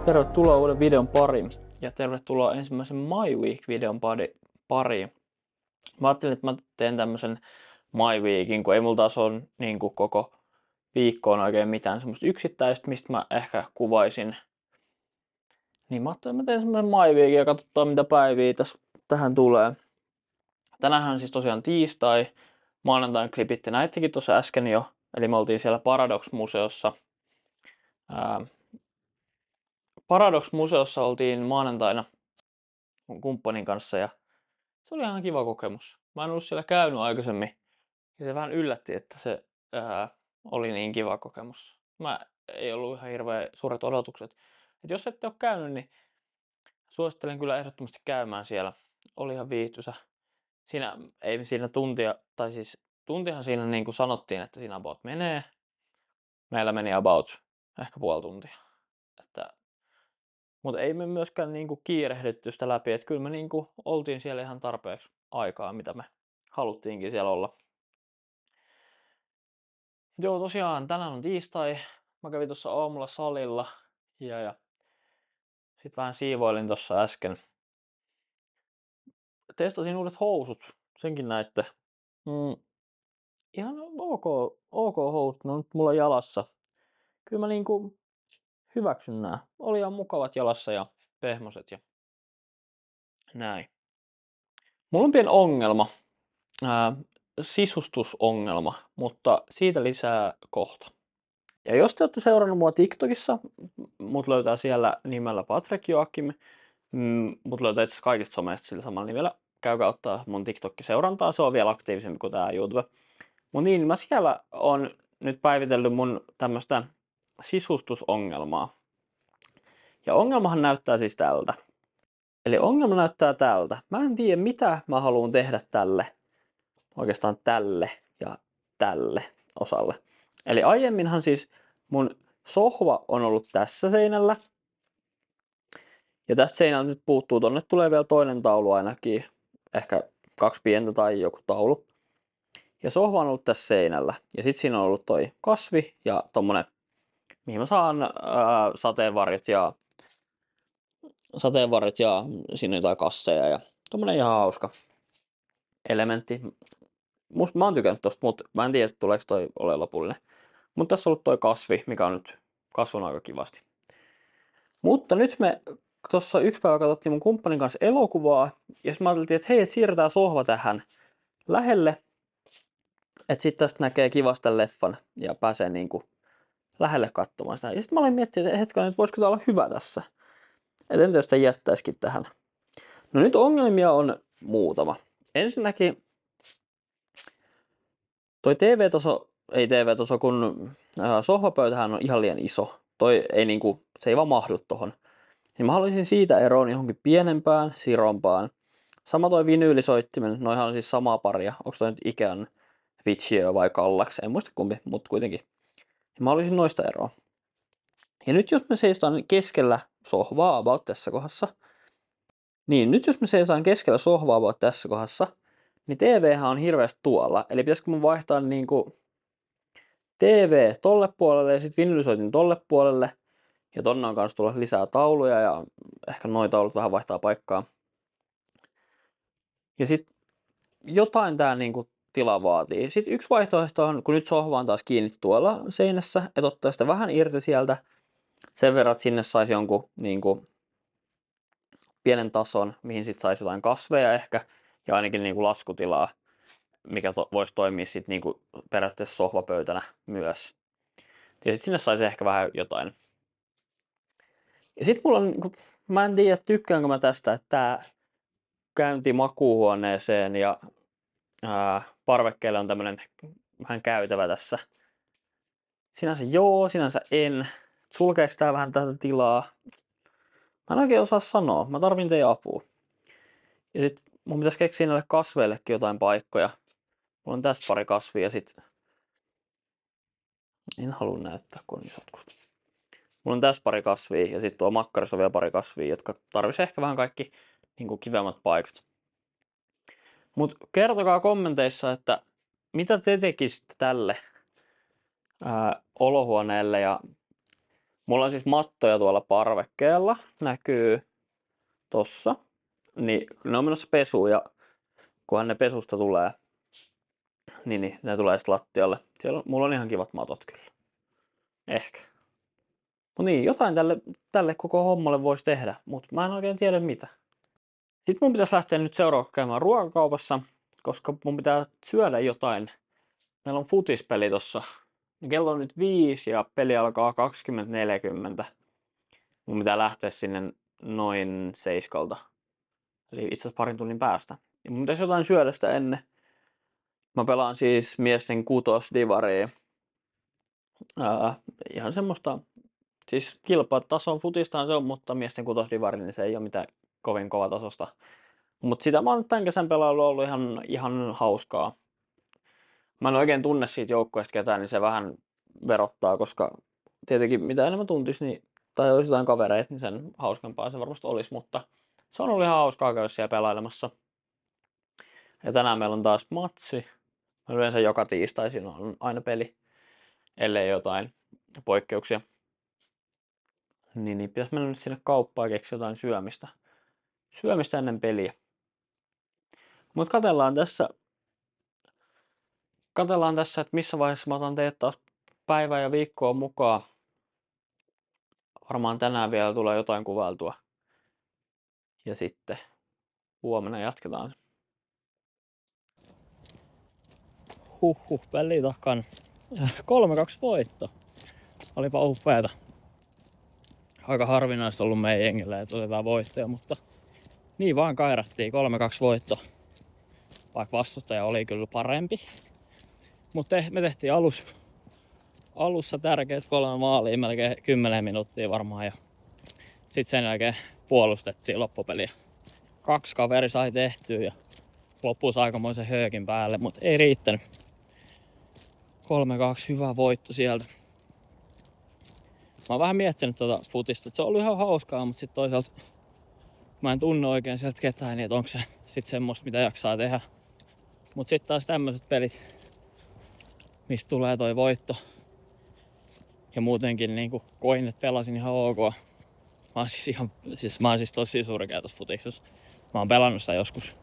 Tervetuloa uuden videon pariin ja tervetuloa ensimmäisen My Week-videon pariin. Mä ajattelin, että mä teen tämmösen My Weekin, kun ei mulla taas ole niin kuin koko viikkoon oikein mitään semmoista yksittäistä, mistä mä ehkä kuvaisin. Niin mä ajattelin, että mä teen semmosen My Weekin ja katsotaan mitä päiviä tähän tulee. Tänäänhän on siis tosiaan tiistai, maanantain klipit te näittekin tuossa äsken jo, eli me oltiin siellä Paradox-museossa. Paradox-museossa oltiin maanantaina mun kumppanin kanssa ja se oli ihan kiva kokemus. Mä en ollut siellä käynyt aikaisemmin ja se vähän yllätti, että se oli niin kiva kokemus. Mä ei ollut ihan hirveän suuret odotukset. Et jos ette ole käynyt, niin suosittelen kyllä ehdottomasti käymään siellä. Oli ihan viihtyisä. Siinä ei siinä tuntia, tai siis tuntihan siinä niin kuin sanottiin, että siinä about menee. Meillä meni about ehkä puoli tuntia. Mutta ei me myöskään niinku kiirehditty sitä läpi, että kyllä me niinku oltiin siellä ihan tarpeeksi aikaa, mitä me haluttiinkin siellä olla. Joo, tosiaan tänään on tiistai. Mä kävin tuossa aamulla salilla ja sit vähän siivoilin tuossa äsken. Testasin uudet housut, senkin näitte. Ihan ok housut, ne on nyt mulla jalassa. Kyllä mä niinku hyväksyn nää. Oli ihan mukavat jalassa ja pehmoset ja näin. Mulla on pieni ongelma. Sisustusongelma, mutta siitä lisää kohta. Ja jos te olette seurannut mua TikTokissa, mut löytää siellä nimellä Patrick Joakim, mut löytää itse kaikista somesta sillä samalla nimellä. Käykää ottaa mun TikTok-seurantaa, se on vielä aktiivisempi kuin tää YouTube. Mut niin, mä siellä on nyt päivitellyt mun tämmöstä sisustusongelmaa. Ja ongelmahan näyttää siis tältä. Eli ongelma näyttää tältä. Mä en tiedä mitä mä haluan tehdä tälle. Oikeastaan tälle ja tälle osalle. Eli aiemminhan siis mun sohva on ollut tässä seinällä. Ja tästä seinältä nyt puuttuu, tonne tulee vielä toinen taulu ainakin. Ehkä 2 pientä tai joku taulu. Ja sohva on ollut tässä seinällä. Ja sit siinä on ollut toi kasvi ja tommonen, mihin mä saan sateenvarjot ja siinä on jotain kasseja ja tommonen ihan hauska elementti. Mä oon tykännyt tosta, mutta mä en tiedä, tuleeko toi ole lopullinen. Mutta tässä on ollut toi kasvi, mikä on nyt kasvanut aika kivasti. Mutta nyt me tuossa yksi päivä katsottiin mun kumppanin kanssa elokuvaa. Ja sitten mä ajattelin, että hei, et siirretään sohva tähän lähelle. Että sit tästä näkee kivasti tämän leffan ja pääsee niinku lähelle katsomaan sitä. Ja sitten mä olin miettinyt, että hetkinen, että voisiko tää olla hyvä tässä. Että entä jos sitä jättäisikin tähän. No nyt ongelmia on muutama. Ensinnäkin toi ei TV-taso, kun sohvapöytähän on ihan liian iso. Toi ei niinku, se ei vaan mahdu tohon. Niin mä haluaisin siitä eroon johonkin pienempään, sirompaan. Sama toi vinyylisoittimen, noihan on siis samaa paria. Onko toi nyt Ikean Vitsio vai Kallax, en muista kumpi, mutta kuitenkin. Mä haluaisin noista eroon. Ja nyt jos me seistaan keskellä sohvaa about tässä kohdassa, niin TVhän on hirveästi tuolla. Eli pitäisikö mun vaihtaa niinku TV tolle puolelle ja sitten vinyylisoitin tolle puolelle. Ja tonne on kanssa tulla lisää tauluja ja ehkä noi taulut vähän vaihtaa paikkaa. Ja sitten jotain tää niinku tila vaatii. Sitten yksi vaihtoehto on, kun nyt sohva on taas kiinni tuolla seinässä, että ottaa sitä vähän irti sieltä. Sen verran, että sinne saisi jonkun niinku pienen tason, mihin sitten saisi jotain kasveja ehkä. Ja ainakin niinku laskutilaa, mikä voisi toimia sitten niinku periaatteessa sohvapöytänä myös. Ja sitten sinne saisi ehkä vähän jotain. Ja sitten mulla on, mä en tiedä tykkäänkö mä tästä, että tää käynti makuuhuoneeseen ja parvekkeelle on tämmönen vähän käytävä tässä. Sinänsä joo, sinänsä en. Sulkeeko tää vähän tätä tilaa? Mä en oikein osaa sanoa. Mä tarvin teidän apua. Ja sit mun pitäisi keksiä näille kasveillekin jotain paikkoja. Mulla on tästä pari kasvia ja sit... En halua näyttää, kun on isot kust. Mulla on tässä pari kasvia ja sit tuo makkarissa on vielä pari kasvia, jotka tarvitsisi ehkä vähän kaikki niin kivemmat paikat. Mut kertokaa kommenteissa, että mitä te tekisitte tälle olohuoneelle ja Mulla on siis mattoja tuolla parvekkeella, näkyy tossa. Niin ne on menossa pesuun ja kunhan ne pesusta tulee, niin ne tulee sitten lattialle. Mulla on ihan kivat matot kyllä. Ehkä. No niin, jotain tälle koko hommalle voisi tehdä, mutta mä en oikein tiedä mitä. Sitten mun pitäisi lähteä nyt seuraavaksi käymään ruokakaupassa, koska mun pitää syödä jotain. Meillä on futispeli tossa. Kello on nyt 5 ja peli alkaa 20.40. Mun pitää lähteä sinne noin 7. Eli itse asiassa parin tunnin päästä. Ja mun pitäisi jotain syödä sitä ennen. Mä pelaan siis miesten kutosdivaria. Ihan semmoista, siis kilpatason futistahan se on, mutta miesten kutosdivari, niin se ei ole mitään kovin kova tasosta. Mutta sitä mä oon nyt tämän kesän pelaillut ollut ihan hauskaa. Mä en oikein tunne siitä joukkueesta ketään, niin se vähän verottaa, koska tietenkin mitä enemmän tuntisi, niin, tai olisi jotain kavereita, niin sen hauskempaa se varmasti olisi, mutta se on ollut ihan hauskaa käydä siellä pelailemassa. Ja tänään meillä on taas matsi. Yleensä joka tiistaisin on aina peli, ellei jotain poikkeuksia. Niin pitäisi mennä nyt sinne kauppaan ja keksiä jotain syömistä ennen peliä. Mutta katsellaan tässä, että missä vaiheessa mä otan teet taas päivää ja viikkoa mukaan. Varmaan tänään vielä tulee jotain kuvailtua. Ja sitten huomenna jatketaan. Peli takan. 3-2 voitto. Olipa upeeta. Aika harvinaista ollut meidän jengillä, että otetaan voittoja, mutta niin vaan kairattiin. 3-2 voitto. Vaikka vastustaja oli kyllä parempi. Mutta me tehtiin alussa tärkeät 3 maalia, melkein 10 minuuttia varmaan. Ja sitten sen jälkeen puolustettiin loppupeliä. 2 kaveri sai tehtyä ja loppuisi aikamoisen höökin päälle, mutta ei riittänyt. 3-2, hyvä voitto sieltä. Mä oon vähän miettinyt tuota futista, että se on ollut ihan hauskaa, mutta sitten toisaalta mä en tunne oikein sieltä ketään, niin että onko se sitten semmoista, mitä jaksaa tehdä. Mutta sitten taas tämmöiset pelit, mistä tulee toi voitto. Ja muutenkin niin koin, että pelasin ihan ok. Mä oon siis tosi surkea tossa futiksessa. Mä oon pelannut sitä joskus.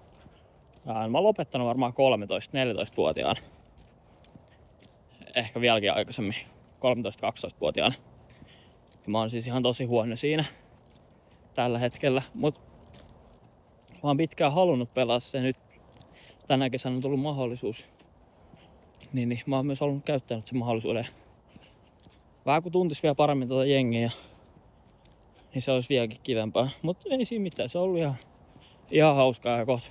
Mä oon lopettanut varmaan 13-14-vuotiaana. Ehkä vieläkin aikaisemmin. 13-12-vuotiaana. Ja mä oon siis ihan tosi huono siinä tällä hetkellä. Mut mä oon pitkään halunnut pelaa se nyt. Tänä kesänä on tullut mahdollisuus. Niin mä oon myös halunnut käyttänyt sen mahdollisuuden. Vähän kun tuntis vielä paremmin tuota jengiä, niin se olisi vieläkin kivempaa. Mutta ei siinä mitään, se on ollut ihan hauskaa ja kohta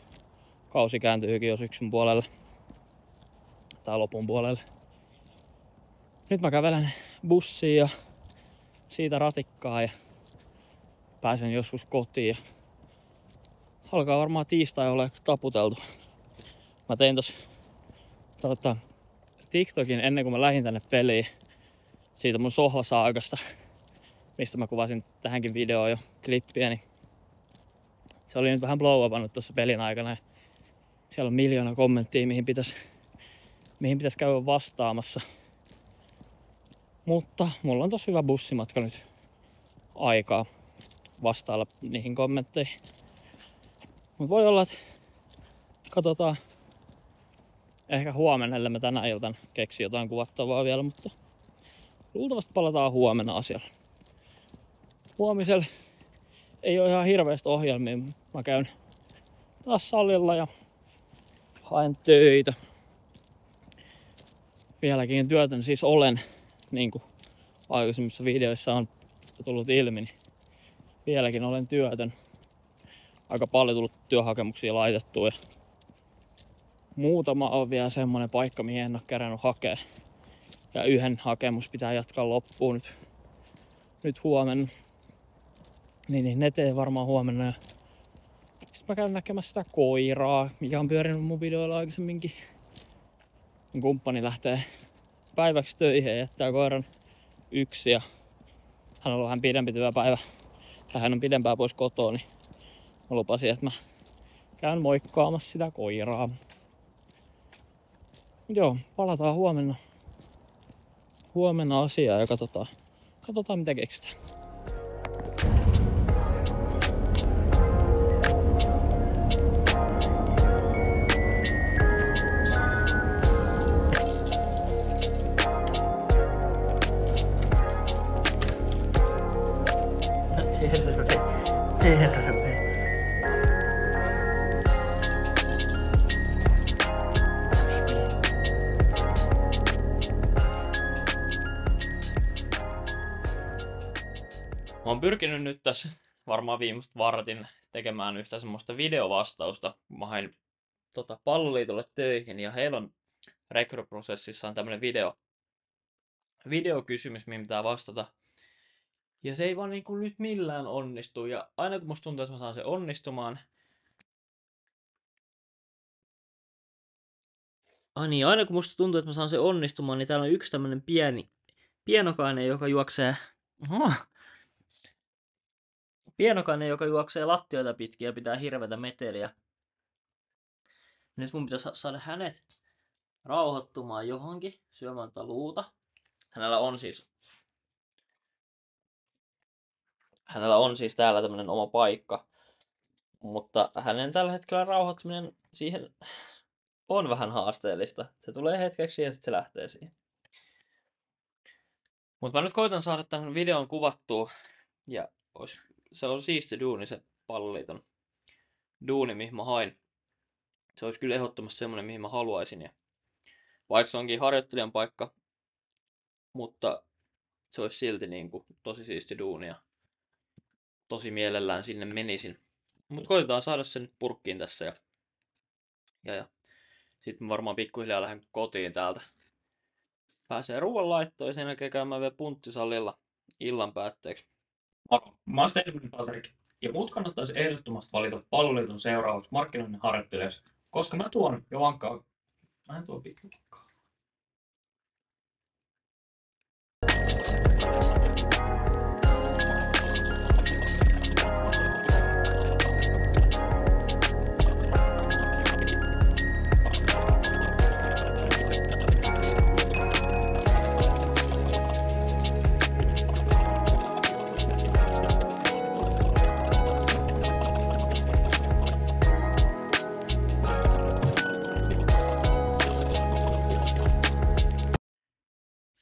kausi kääntyykin jo syksyn puolelle. Tai lopun puolelle. Nyt mä kävelen bussiin ja siitä ratikkaa ja pääsen joskus kotiin. Alkaa varmaan tiistai olla taputeltu. Mä tein tossa TikTokin ennen kuin mä lähdin tänne peliin. Siitä mun sohvasaakasta, mistä mä kuvasin tähänkin videoon jo klippiä, niin se oli nyt vähän blow-upannut tuossa pelin aikana. Siellä on 1 miljoona kommenttia, mihin pitäisi käydä vastaamassa. Mutta mulla on tossa hyvä bussimatka nyt aikaa vastailla niihin kommentteihin. Mut voi olla, että katsotaan. Ehkä huomenna, ellei mä tänä iltana keksi jotain kuvattavaa vielä, mutta luultavasti palataan huomenna asialla. Huomisella ei ole ihan hirveästi ohjelmia. Mä käyn taas salilla ja haen töitä. Vieläkin työtön siis olen, niin kuin aikaisemmissa videoissa on tullut ilmi, niin vieläkin olen työtön. Aika paljon tullut työhakemuksia laitettua ja muutama on vielä semmonen paikka, mihin en ole kerännyt hakea. Ja 1 hakemus pitää jatkaa loppuun nyt huomenna. Niin ne teen varmaan huomenna. Ja sitten mä käyn näkemässä sitä koiraa, mikä on pyörinyt mun videoilla aikaisemminkin. Mun kumppani lähtee päiväksi töihin ja jättää koiran yksin. Ja hän on vähän pidempi työpäivä. Hän on pidempään pois kotoa, niin mä lupasin, että mä käyn moikkaamassa sitä koiraa. Joo, palataan huomenna asiaan ja katsotaan katsotaan mitä keksitään. Terve. Mä oon pyrkinyt nyt tässä varmaan viimeistä vartin tekemään yhtä semmoista videovastausta. Mä hain Palloliitolle töihin ja heillä on rekryprosessissa on tämmönen videokysymys, mihin pitää vastata. Ja se ei vaan niinku nyt millään onnistu. Ja aina kun musta tuntuu, että mä saan sen onnistumaan. Aina kun musta tuntuu, että mä saan sen onnistumaan, niin täällä on yksi tämmönen pienokainen, joka juoksee... Pienokainen, joka juoksee lattioita pitkin ja pitää hirveätä meteliä. Nyt mun pitäisi saada hänet rauhoittumaan johonkin, syömään luuta. Hänellä on siis täällä tämmönen oma paikka. Mutta hänen tällä hetkellä rauhoittuminen siihen on vähän haasteellista. Se tulee hetkeksi ja sitten se lähtee siihen. Mutta mä nyt koitan saada tämän videon kuvattua. Ja se on siisti duuni, se Palloliiton duuni, mihin mä hain. Se olisi kyllä ehdottomasti semmonen, mihin mä haluaisin. Ja vaikka se onkin harjoittelijan paikka, mutta se olisi silti niinku tosi siisti duuni ja tosi mielellään sinne menisin. Mutta koitetaan saada se nyt purkkiin tässä ja sitten varmaan pikkuhiljaa lähden kotiin täältä. Pääsee ruoanlaittoon ja sen jälkeen käymään vielä punttisalilla illan päätteeksi. Mä oon Stenberg Patrik ja mut kannattaisi ehdottomasti valita Palloliiton seuraavaksi markkinoinnin harjoittelijaksi, koska mä tuon jo vankkaa. Mä en tuo pikkuvankkaa.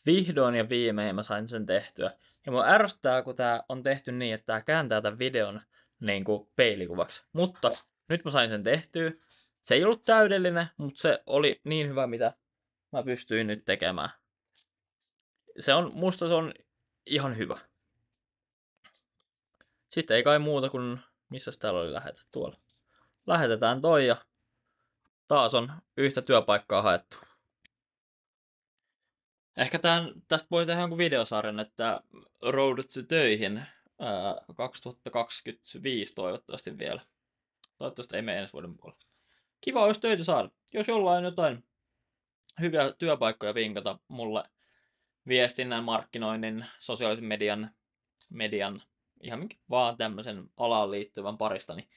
Vihdoin ja viimein mä sain sen tehtyä. Ja mua ärsyttää, kun tää on tehty niin, että tää kääntää tämän videon niin kuin peilikuvaksi. Mutta nyt mä sain sen tehtyä. Se ei ollut täydellinen, mutta se oli niin hyvä, mitä mä pystyin nyt tekemään. Musta se on ihan hyvä. Sitten ei kai muuta kuin, missäs täällä oli lähetetty tuolla. Lähetetään toi ja taas on yhtä työpaikkaa haettu. Ehkä tästä voi tehdä jonkun videosarjan, että Road to töihin 2025 toivottavasti vielä. Toivottavasti ei mene ensi vuoden puolella. Kiva olisi töitä saada. Jos jollain on jotain hyviä työpaikkoja vinkata mulle viestinnän, markkinoinnin, sosiaalisen median ihan minkä vaan tämmöisen alaan liittyvän parista, niin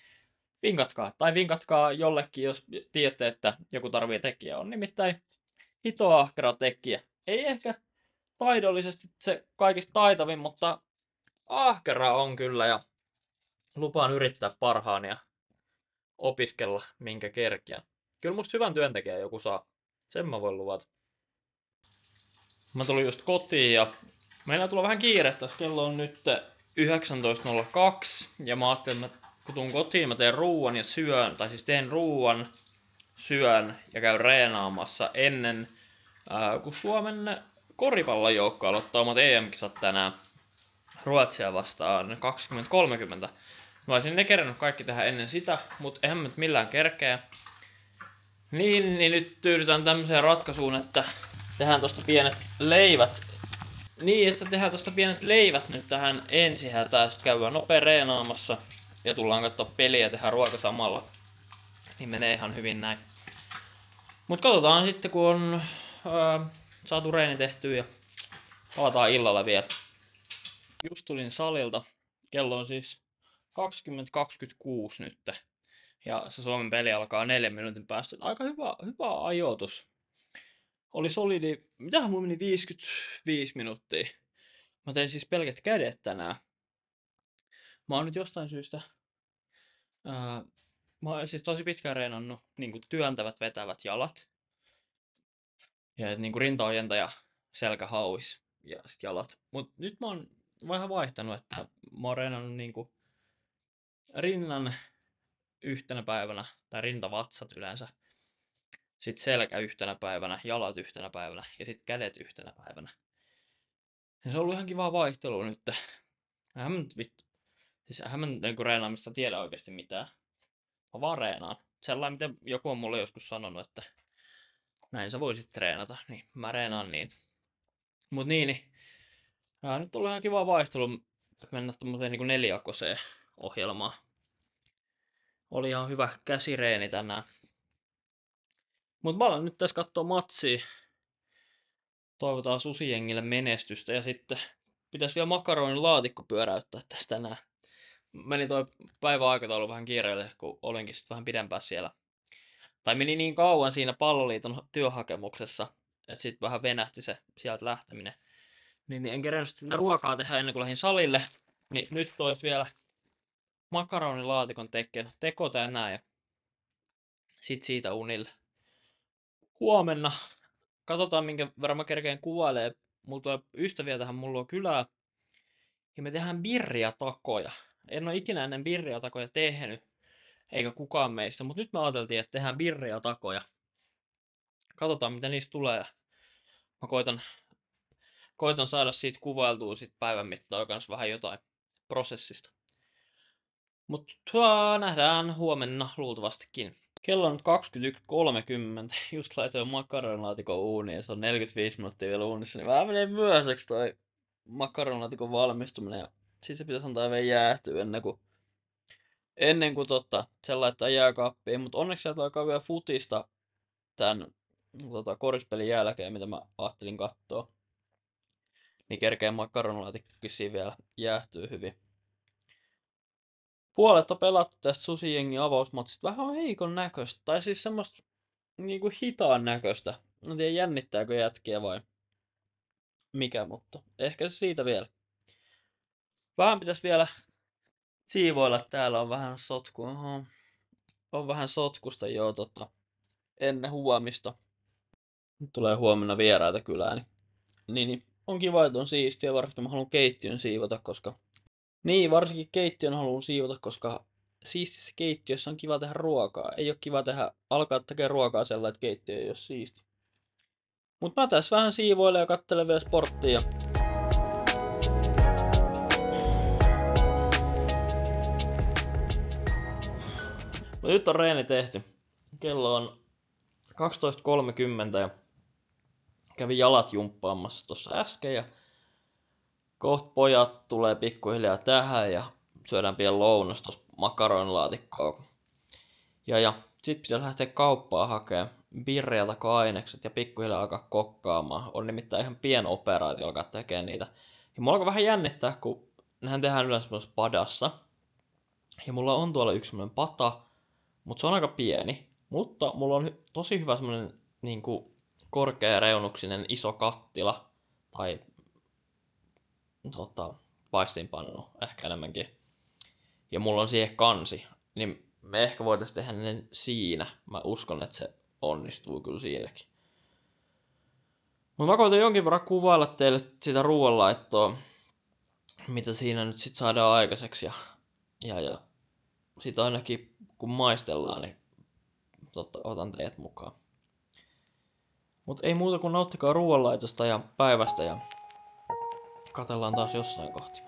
vinkatkaa. Tai vinkatkaa jollekin, jos tiedätte, että joku tarvii tekijää. On nimittäin hito ahkera tekijä. Ei ehkä taidollisesti se kaikista taitavin, mutta ahkera on kyllä ja lupaan yrittää parhaan ja opiskella minkä kerkiä. Kyllä musta hyvän työntekijän joku saa. Sen mä voin luvata. Mä tulin just kotiin ja meillä tulee vähän kiire tässä. Kello on nyt 19.02 ja mä ajattelin, että kun tuun kotiin mä teen ruuan ja syön. Tai siis teen ruuan, syön ja käyn reenaamassa ennen kun Suomen koripallojoukko aloittaa omat EM-kisat tänään Ruotsia vastaan 2030. Mä olisin ne kerännyt kaikki tähän ennen sitä, mutta eihän mä nyt millään kerkeä. Niin nyt tyydytään tämmöiseen ratkaisuun, että tehdään tosta pienet leivät. Nyt tähän ensihätään, sitten käydään nopea reenaamassa ja tullaan katsoa peliä ja tehdään ruoka samalla. Niin menee ihan hyvin näin. Mut katsotaan sitten kun on saatu reeni tehtyä ja palataan illalla vielä. Just tulin salilta. Kello on siis 20.26 nyt. Ja se Suomen peli alkaa 4 minuutin päästä. Aika hyvä ajoitus. Oli solidi. Mitähän mulla meni 55 minuuttia. Mä tein siis pelkät kädet tänään. Mä oon nyt jostain syystä, ää, mä oon siis tosi pitkään reenannut niinku työntävät vetävät jalat. Ja niinku rintaojenta ja selkähauis ja sit jalat. Mut nyt mä oon vähän vaihtanut, että mä oon reenannut niinku rinnan yhtenä päivänä, tai rintavatsat yleensä. Sitten selkä yhtenä päivänä, jalat yhtenä päivänä ja sitten kädet yhtenä päivänä. Ja se on ollut ihan kiva vaihtelu nyt. Eihän mä nyt vittu. Siis eihän mä nyt niinku reenaamista tiedä oikeasti mitään. Mä vaan reenaan. Sellainen, mitä joku on mulle joskus sanonut, että näin sä voisit treenata. Niin mä reenaan niin. Mut niin. Nyt on ollut ihan kiva vaihtelu mennä tommoseen niinku nelijakoseen ohjelmaan. Oli ihan hyvä käsireeni tänään. Mut mä alan nyt tässä kattoo matsia. Toivotaan susijengille menestystä ja sitten pitäisi vielä makaronin laatikko pyöräyttää tästä tänään. Meni toi päiväaikataulu vähän kiireelle, kun olinkin sitten vähän pidempään siellä. Tai meni niin kauan siinä palloliiton työhakemuksessa, että sitten vähän venähti se sieltä lähteminen. Niin en kerennyt sitten ruokaa tehdä ennen kuin lähdin salille. Niin nyt tois vielä makaronilaatikon teko tänään ja sit siitä unille. Huomenna katsotaan minkä verran mä kerkeen kuvailee. Mulla tulee ystäviä tähän mulla on kylää. Ja me tehdään birriatakoja. En ole ikinä ennen birriatakoja tehnyt. Eikä kukaan meistä. Mutta nyt me ajateltiin, että tehdään birriatakoja. Katsotaan mitä niistä tulee. Mä koitan saada siitä kuvailtua sit päivän mittaan kanssa vähän jotain prosessista. Mutta nähdään huomenna luultavastikin. Kello on 21.30. Just laitoin makaronilaatikon uuniin ja se on 45 minuuttia vielä uunissa. Niin vähän menee myöhäiseksi toi makaronilaatikon valmistuminen. Ja sit se pitäisi antaa vielä jäähtyä ennen kuin se laittaa jääkaappiin. Mutta onneksi sieltä alkaa vielä futista tän korispelin jälkeen, mitä mä ajattelin katsoa. Niin kerkee makaronilaatikkokin siinä vielä jäähtyy hyvin. Puolet on pelattu tästä susijengin avausmatsista. Vähän on heikon näköistä. Tai siis semmoista niinku hitaan näköistä. En tiedä jännittääkö jätkiä vai mikä, mutta ehkä se siitä vielä. Vähän pitäisi vielä siivoilla. Täällä on vähän sotku. On vähän sotkusta jo ennen huomista. Nyt tulee huomenna vieraita kylään. Niin on kiva, että on siistiä. Varsinkin mä haluan keittiön siivota, koska varsinkin keittiön haluan siivota, koska siistissä keittiössä on kiva tehdä ruokaa. Ei ole kiva alkaa tekemään ruokaa sellainen, että keittiö ei ole siisti. Mut mä tässä vähän siivoilen ja katselen vielä sporttia. Mut nyt on reeni tehty. Kello on 12.30 ja kävin jalat jumppaamassa tuossa äsken ja kohta pojat tulee pikkuhiljaa tähän ja syödään pian lounas tuossa makaronilaatikkoa. Ja sit pitäisi lähteä kauppaan hakemaan birriatako-ainekset ja pikkuhiljaa alkaa kokkaamaan. On nimittäin ihan pieni operaatio alkaa tekemään niitä. Ja mulla alkaa vähän jännittää, kun nehän tehdään yleensä semmoisessa padassa. Ja mulla on tuolla yksi semmoinen pata, mutta se on aika pieni. Mutta mulla on tosi hyvä semmoinen niinku korkeareunuksinen iso kattila. Tai paistinpannu ehkä enemmänkin. Ja mulla on siihen kansi. Niin me ehkä voitais tehdä ne siinä. Mä uskon, että se onnistuu kyllä siinäkin. Mutta mä koitan jonkin verran kuvailla teille sitä ruoanlaittoa. Mitä siinä nyt sit saadaan aikaiseksi. Ja sit ainakin kun maistellaan, niin otan teidät mukaan. Mut ei muuta kuin nauttikaa ruoanlaitosta ja päivästä ja katsellaan taas jossain kohti.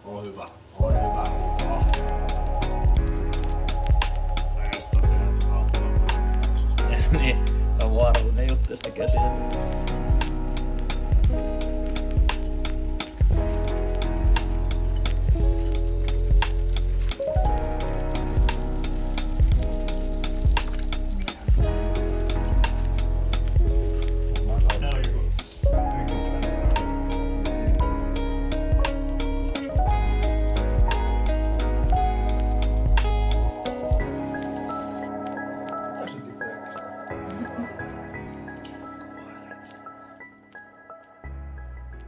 On hyvä. Niin, on vaarallinen juttu, jos tekee siihen.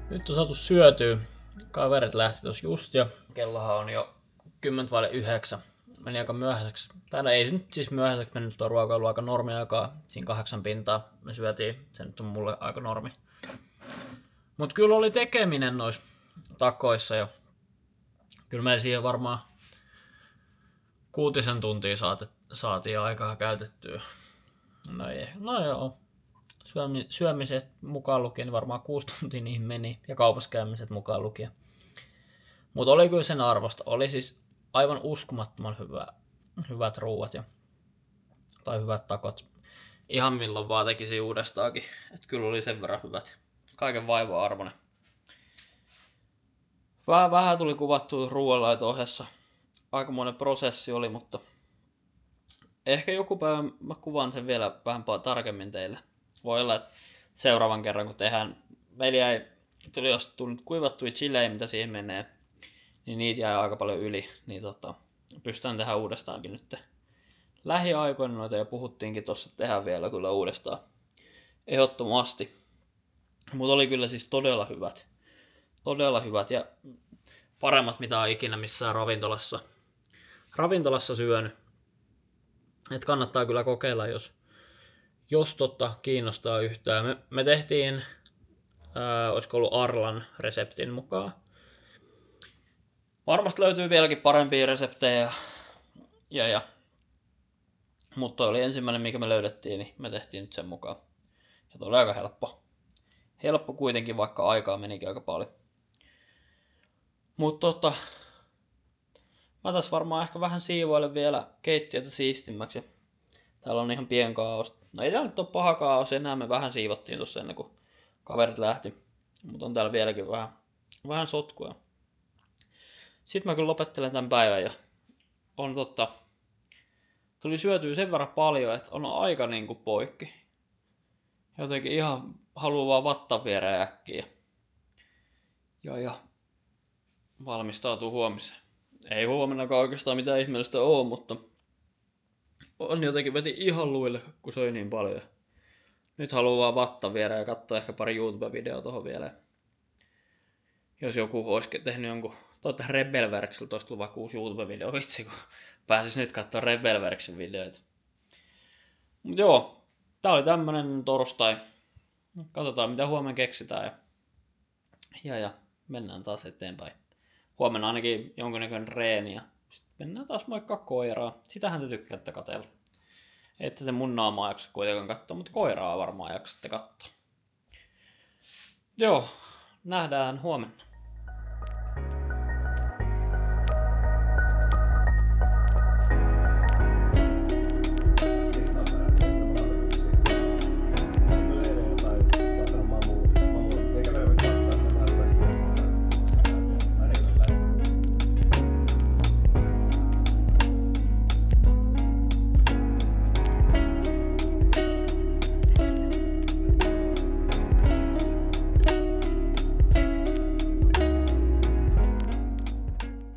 Nyt on saatu syötyä. Kaverit lähti tossa just ja kellohan on jo 10:09. Meni aika myöhäiseksi. Tai no ei nyt siis myöhäiseksi mennyt, tuo ruokailu aika normiaikaa. Siinä 8 pintaa me syötiin. Se nyt on mulle aika normi. Mut kyllä oli tekeminen noissa takoissa ja kyllä me siihen varmaan 6 tuntia saatiin aikaa käytettyä. No joo. Syömiset mukaan lukien, niin varmaan 6 tuntia niihin meni. Ja kaupassa käymiset mukaan lukien. Mutta oli kyllä sen arvosta. Oli siis aivan uskomattoman hyvät ruuat tai hyvät takot. Ihan milloin vaan tekisi uudestaakin. Et kyllä oli sen verran hyvät. Kaiken vaivan arvoinen. Vähän tuli kuvattua ruoanlaito ohessa. Aikamoinen prosessi oli, mutta ehkä joku päivä mä kuvan sen vielä vähän tarkemmin teille. Voi olla, että seuraavan kerran kun tehdään, meillä tuli kuivattuja chilejä, mitä siihen menee, niin niitä jäi aika paljon yli, niin pystytään tehdä uudestaankin nyt. Lähiaikoina noita jo puhuttiinkin tossa, että tehdään vielä kyllä uudestaan. Ehdottomasti. Mutta oli kyllä siis todella hyvät. Todella hyvät ja paremmat mitä on ikinä missään ravintolassa syönyt. Et kannattaa kyllä kokeilla, jos kiinnostaa yhtään. Me tehtiin, olisiko ollut Arlan reseptin mukaan. Varmasti löytyy vieläkin parempia reseptejä. Mutta oli ensimmäinen, mikä me löydettiin, niin me tehtiin nyt sen mukaan. Ja toi oli aika helppo. Helppo kuitenkin, vaikka aikaa menikin aika paljon. Mutta mä tässä varmaan ehkä vähän siivoilen vielä keittiötä siistimmäksi. Täällä on ihan pien kaaos. No ei täällä nyt ole paha kaaos enää, me vähän siivottiin tuossa ennen kuin kaverit lähti. Mutta on täällä vieläkin vähän sotkua. Sitten mä kyllä lopettelen tämän päivän ja on tuli syötyä sen verran paljon, että on aika niinku poikki. Jotenkin ihan haluaa vaan vattan viereen äkkiä. Ja valmistautuu huomiseen. Ei huomennakaan oikeastaan mitään ihmeellistä oo, mutta on jotenkin veti ihan luille, kun söi niin paljon. Nyt haluaa vaan vattan viereen ja katsoa ehkä pari YouTube-videoa tohon vielä. Jos joku olisi tehnyt jonkun, toivottavasti Rebelwerksillä tosta tullut vaikka uusi YouTube-video, vitsi kun pääsis nyt katsoa Rebelwerksin videoita. Mut joo, tää oli tämmönen torstai. Katsotaan mitä huomenna keksitään ja mennään taas eteenpäin. Huomenna ainakin jonkinnäköinen reeni ja sitten mennään taas moikkaa koiraa. Sitähän te tykkäätte katsella. Ette te mun naamaa jaksa kuitenkaan katsoa, mutta koiraa varmaan jaksatte katsoa. Joo, nähdään huomenna.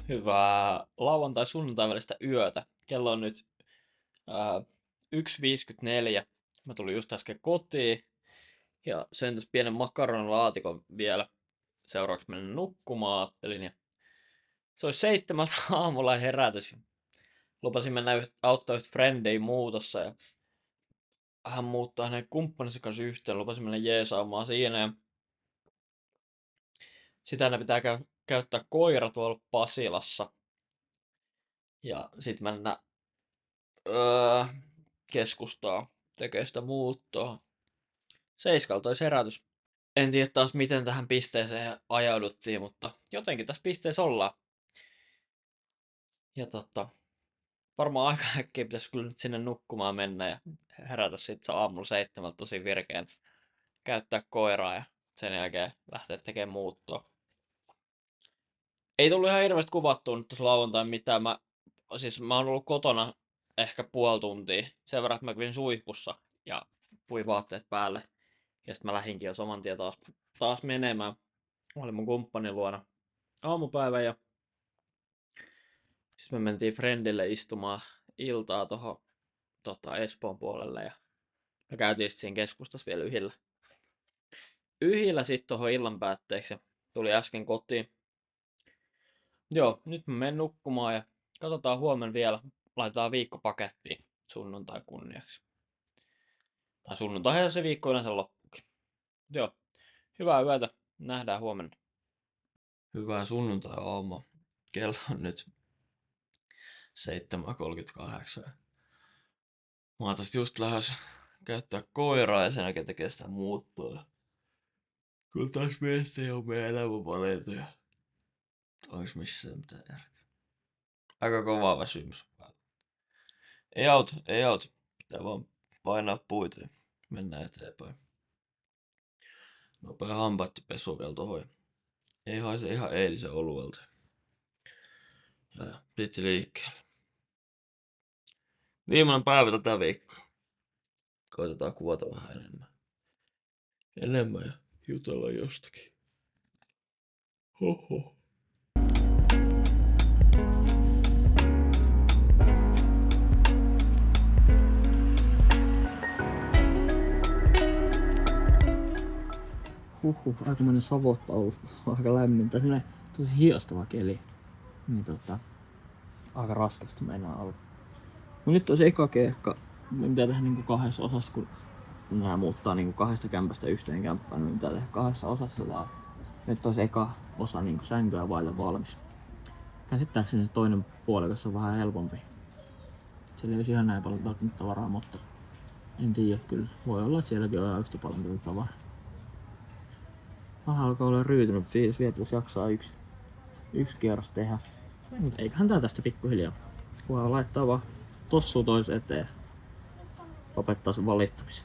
Hyvää lauantai-sunnuntai välistä yötä. Kello on nyt 1:54. Mä tulin just äsken kotiin ja söin tuossa pienen makaronilaatikon vielä. Seuraavaksi menen nukkumaan, ajattelin. Ja se olisi 7 aamulla herätys. Lupasin mennä auttaa yhtä frendejä muutossa ja hän muuttaa hänen kumppaninsa kanssa yhteen. Lupasin mennä jeesaamaan siinä. Ja sitä pitää käyttää koira tuolla Pasilassa. Ja sit mennä keskustaa tekee sitä muuttoa. 7 olisi herätys. En tiedä taas miten tähän pisteeseen ajauduttiin, mutta jotenkin tässä pisteessä ollaan. Ja varmaan aika äkkiä pitäisi kyllä nyt sinne nukkumaan mennä ja herätä sitten aamulla 7 tosi virkeän. Käyttää koiraa ja sen jälkeen lähteä tekemään muuttoa. Ei tullut ihan hirveästi kuvattua nyt tuossa lauantain mitään. Mä oon ollut kotona ehkä puoli tuntia. Sen verran, että mä kävin suihkussa ja puin vaatteet päälle. Ja sitten mä lähdinkin jo saman tien taas menemään. Mä olin mun kumppanin luona aamupäivän ja sitten me mentiin friendille istumaan iltaa tohon Espoon puolelle ja me käytiin sitten siinä keskustassa vielä yhdellä. yhdillä sit tohon illan päätteeksi ja tuli äsken kotiin. Joo, nyt mä menen nukkumaan ja katsotaan huomenna vielä. Laitetaan viikko pakettiin sunnuntai kunniaksi. Tai sunnuntaihan se viikko yleensä loppuukin. Joo, hyvää yötä. Nähdään huomenna. Hyvää sunnuntai-aamua. Kello on nyt 7:38. Mä oon tosta just lähes käyttää koiraa ja sen jälkeen tekee sitä muuttoa. Kun taas mielestäni on meidän elämänvalintoja. Onks missään mitään järkeä? Aika kovaa väsymys. Ei auta. Pitää vaan painaa puita ja mennään eteenpäin. Nopea hampaattipesu vielä tohon. Ei haise ihan eilisen oluelta. Ja sitten liikkeelle. Viimeinen päivä tätä viikkoa. Koitetaan kuvata vähän enemmän ja jutella jostakin. Hoho. Aikamoinen savotta ollut. Aika lämmintä. Sellainen tosi hiostava keli. Niin aika raskasta meinaa olla. Mut nyt olisi eka keikka. Me pitää tehdä niinku kahdessa osassa, kun nää muuttaa niinku kahdesta kämpästä yhteen kämppään. Me pitää tehdä kahdessa osassa tää. Nyt olisi eka osa niinku sänkyä vaille valmis. Käsittääkseni se toinen puolikas on vähän helpompi. Siellä ei olisi ihan näin paljon tavaraa, mutta en tiedä kyllä. Voi olla, että sielläkin on ihan yhtä paljon tavaraa. Vähän alkaa olla ryytynyt fiilis, vielä pitäisi jaksaa yksi kierros tehdä. Mut eiköhän tää tästä pikkuhiljaa. Kunhan laittaa vaan tossua tois eteen. Lopettaa sen valittamisen.